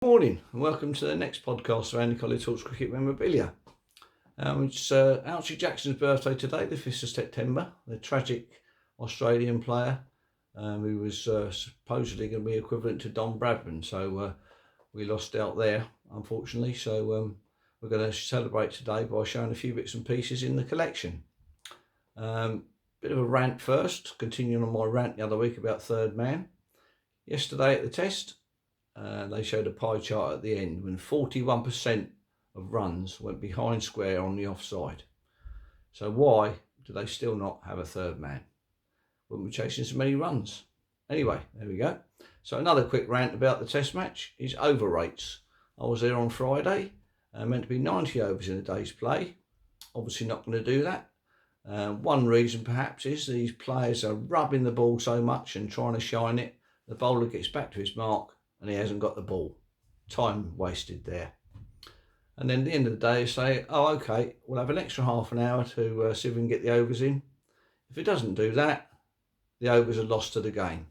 Morning and welcome to the next podcast around the Collier-talks cricket memorabilia. It's Archie Jackson's birthday today, the 5th of September, the tragic Australian player who was supposedly going to be equivalent to Don Bradman. So we lost out there, unfortunately. So we're going to celebrate today by showing a few bits and pieces in the collection. Bit of a rant first, continuing on my rant the other week about third man. Yesterday at the test, they showed a pie chart at the end when 41% of runs went behind square on the offside. So why do they still not have a third man? Wouldn't be chasing so many runs. Anyway, there we go. So another quick rant about the test match is over rates. I was there on Friday, meant to be 90 overs in a day's play. Obviously not going to do that. One reason perhaps is these players are rubbing the ball so much and trying to shine it. The bowler gets back to his mark and he hasn't got the ball. Time wasted there. And then at the end of the day, say, oh, okay, we'll have an extra half an hour to see if we can get the overs in. If it doesn't do that, the overs are lost to the game,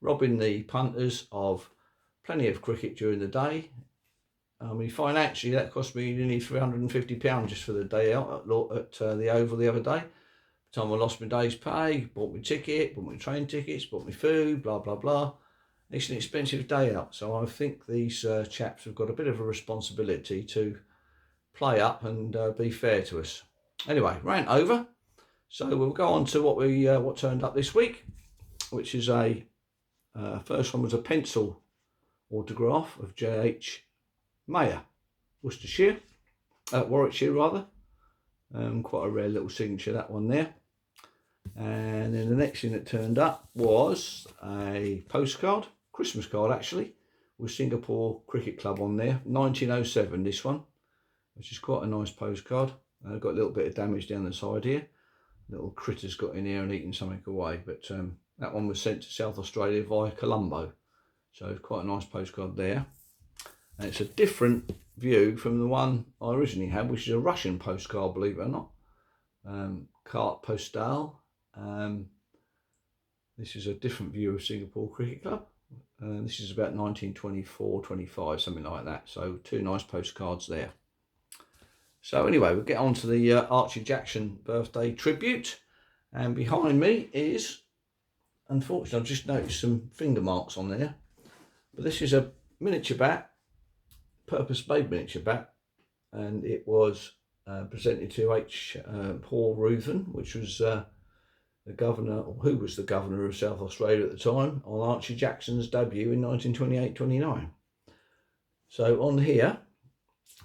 robbing the punters of plenty of cricket during the day. I mean, financially, that cost me nearly £350 just for the day out at the Oval the other day. By the time I lost my day's pay, bought my ticket, bought my train tickets, bought my food, blah, blah, blah. It's an expensive day out, so I think these chaps have got a bit of a responsibility to play up and be fair to us. Anyway, rant over. So we'll go on to what turned up this week, which is first one was a pencil autograph of J.H. Mayer, Warwickshire rather. Quite a rare little signature, that one there. And then the next thing that turned up was a postcard. Christmas card actually, with Singapore Cricket Club on there, 1907 this one, which is quite a nice postcard. Got a little bit of damage down the side here, little critters got in here and eaten something away, but that one was sent to South Australia via Colombo, so quite a nice postcard there. And it's a different view from the one I originally had, which is a Russian postcard, believe it or not, carte postale. This is a different view of Singapore Cricket Club. This is about 1924-25, something like that. So two nice postcards there. So anyway, we'll get on to the Archie Jackson birthday tribute. And behind me is, unfortunately, I've just noticed some finger marks on there. But this is a miniature bat, purpose-made miniature bat. And it was presented to Paul Ruthven, which was the governor, or who was the governor of South Australia at the time, on Archie Jackson's debut in 1928-29. So on here,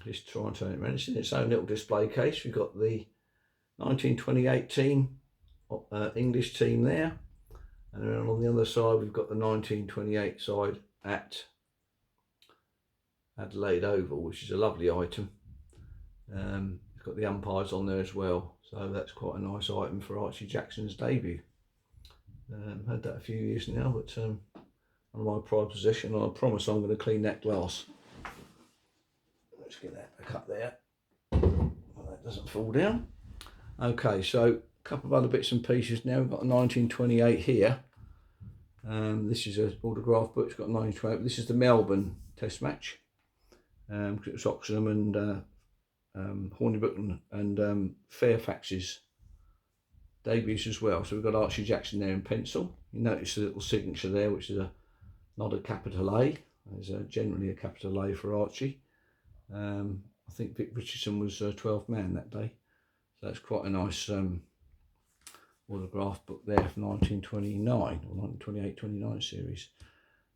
just try and turn it around, it's in its own little display case. We've got the 1928 team, English team there, and then on the other side we've got the 1928 side at Adelaide Oval, which is a lovely item. It's got the umpires on there as well. So that's quite a nice item for Archie Jackson's debut. Had that a few years now, but on my pride possession, I promise I'm going to clean that glass. Let's get that back up there. Well, that doesn't fall down. Okay, so a couple of other bits and pieces now. We've got a 1928 here. This is an autograph book. It's got 1928. This is the Melbourne Test match. It was Oxenham and Hornibrook and Fairfax's debuts as well. So we've got Archie Jackson there in pencil. You notice the little signature there, which is not a capital A. There's generally a capital A for Archie. I think Vic Richardson was 12th man that day. So that's quite a nice autograph book there from 1929 or 1928-29 series.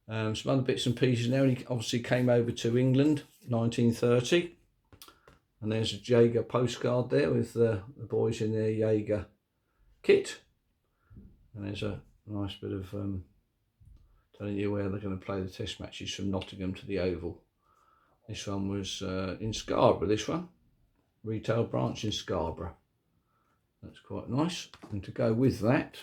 Some other bits and pieces now. He obviously came over to England 1930. And there's a Jaeger postcard there with the boys in their Jaeger kit. And there's a nice bit of telling you where they're going to play the test matches from Nottingham to the Oval. This one was in Scarborough, this one. Retail branch in Scarborough. That's quite nice. And to go with that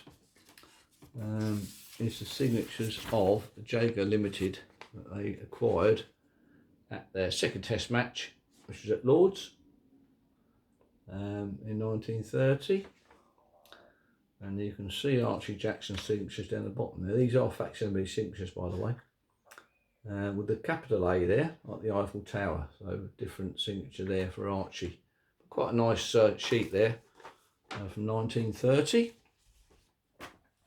is the signatures of the Jaeger Limited that they acquired at their second test match, which was at Lord's in 1930. And you can see Archie Jackson's signatures down the bottom there. These are facsimile signatures, by the way. with the capital A there, like the Eiffel Tower. So different signature there for Archie. Quite a nice sheet there from 1930.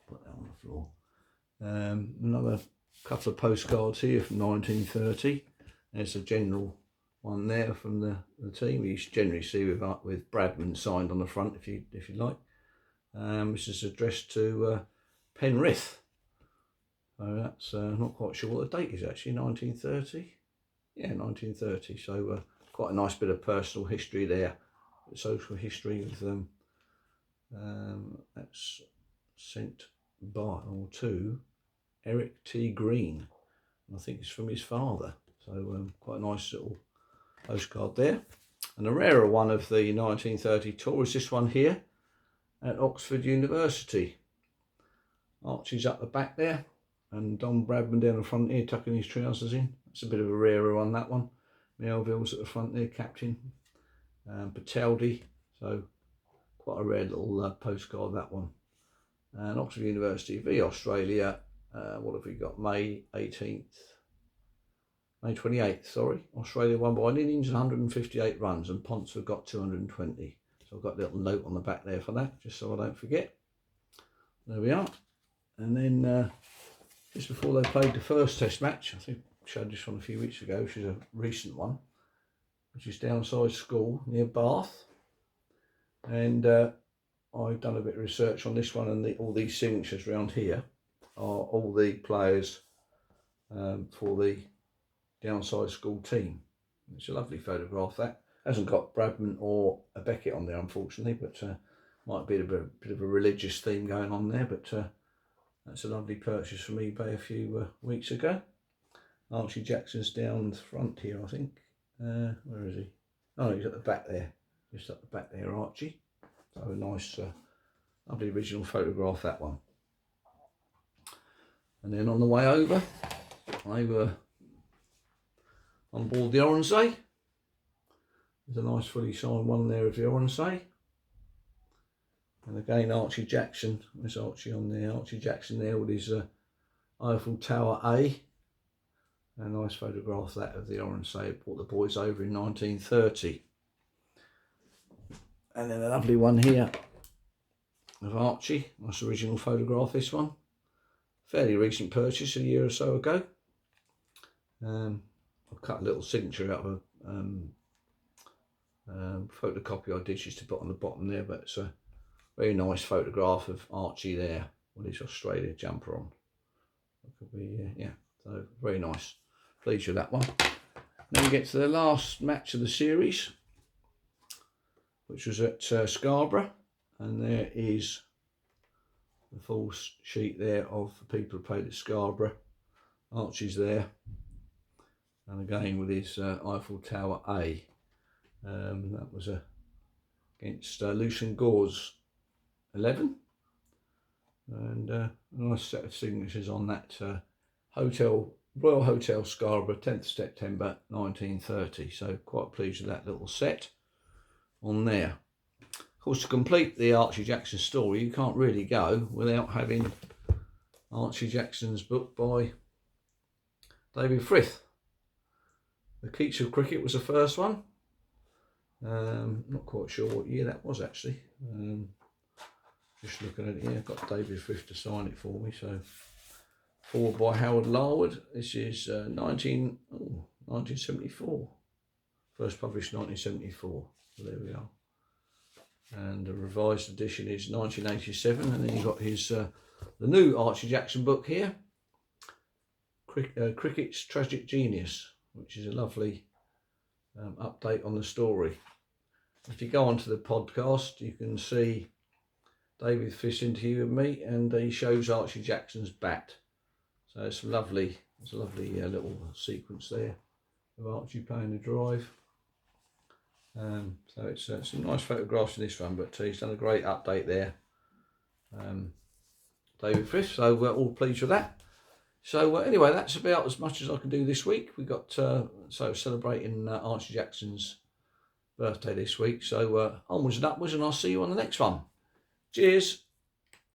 Put that on the floor. Another couple of postcards here from 1930. There's a general one there from the team. You generally see with Bradman signed on the front, if you like. This is addressed to Penrith. So that's not quite sure what the date is actually. 1930. Yeah, 1930. So quite a nice bit of personal history there, social history with them. That's sent by or to Eric T. Green. I think it's from his father. So quite a nice little postcard there. And a rarer one of the 1930 tour is this one here at Oxford University. Archie's up the back there, and Don Bradman down the front here tucking his trousers in. That's a bit of a rarer one, that one. Melville's at the front there, captain. Pateldi, so quite a rare little postcard, that one. And Oxford University v Australia, what have we got? May 28th, sorry. Australia won by an innings and 158 runs, and Ponce have got 220. So I've got a little note on the back there for that, just so I don't forget. There we are. And then just before they played the first test match, I think I showed this one a few weeks ago, which is a recent one, which is Downside School near Bath. And I've done a bit of research on this one, and all these signatures around here are all the players for the Downside School team. It's a lovely photograph. That hasn't got Bradman or a Beckett on there, unfortunately, but might be a bit of a religious theme going on there. But that's a lovely purchase from eBay a few weeks ago. Archie Jackson's down the front here, I think. Where is he? Oh, he's at the back there, just at the back there, Archie. So a nice, lovely original photograph, that one. And then on the way over, they were on board the Oronsay. There's a nice fully signed one there of the Oronsay. And again, Archie Jackson. There's Archie on there. Archie Jackson there with his Eiffel Tower A. A nice photograph that of the Oronsay. Brought the boys over in 1930. And then a lovely one here of Archie. Nice original photograph, this one. Fairly recent purchase, a year or so ago. I've cut a little signature out of a photocopy I did just to put on the bottom there, but it's a very nice photograph of Archie there with his Australia jumper on. That could be, yeah, so very nice. Pleased with that one. Then we get to the last match of the series, which was at Scarborough, and there is the full sheet there of the people who played at Scarborough. Archie's there, and again with his Eiffel Tower A. That was against Lucian Gore's 11, and a nice set of signatures on that Royal Hotel Scarborough, 10th September 1930. So quite pleased with that little set on there. Of course, to complete the Archie Jackson story, you can't really go without having Archie Jackson's book by David Frith. The Keats of Cricket was the first one. Not quite sure what year that was actually. Just looking at it here, I've got David Frith to sign it for me. So, forward by Howard Larwood. This is 1974. First published 1974. So there we are. And the revised edition is 1987. And then you've got his the new Archie Jackson book here, Cricket's Tragic Genius, which is a lovely update on the story. If you go onto the podcast, you can see David Frith's interview with me, and he shows Archie Jackson's bat. So it's lovely. It's a lovely little sequence there of Archie playing the drive. So it's some nice photographs in this one, but he's done a great update there, David Frith. So we're all pleased with that. So anyway, that's about as much as I can do this week. We got so celebrating Archie Jackson's birthday this week. So onwards and upwards, and I'll see you on the next one. Cheers.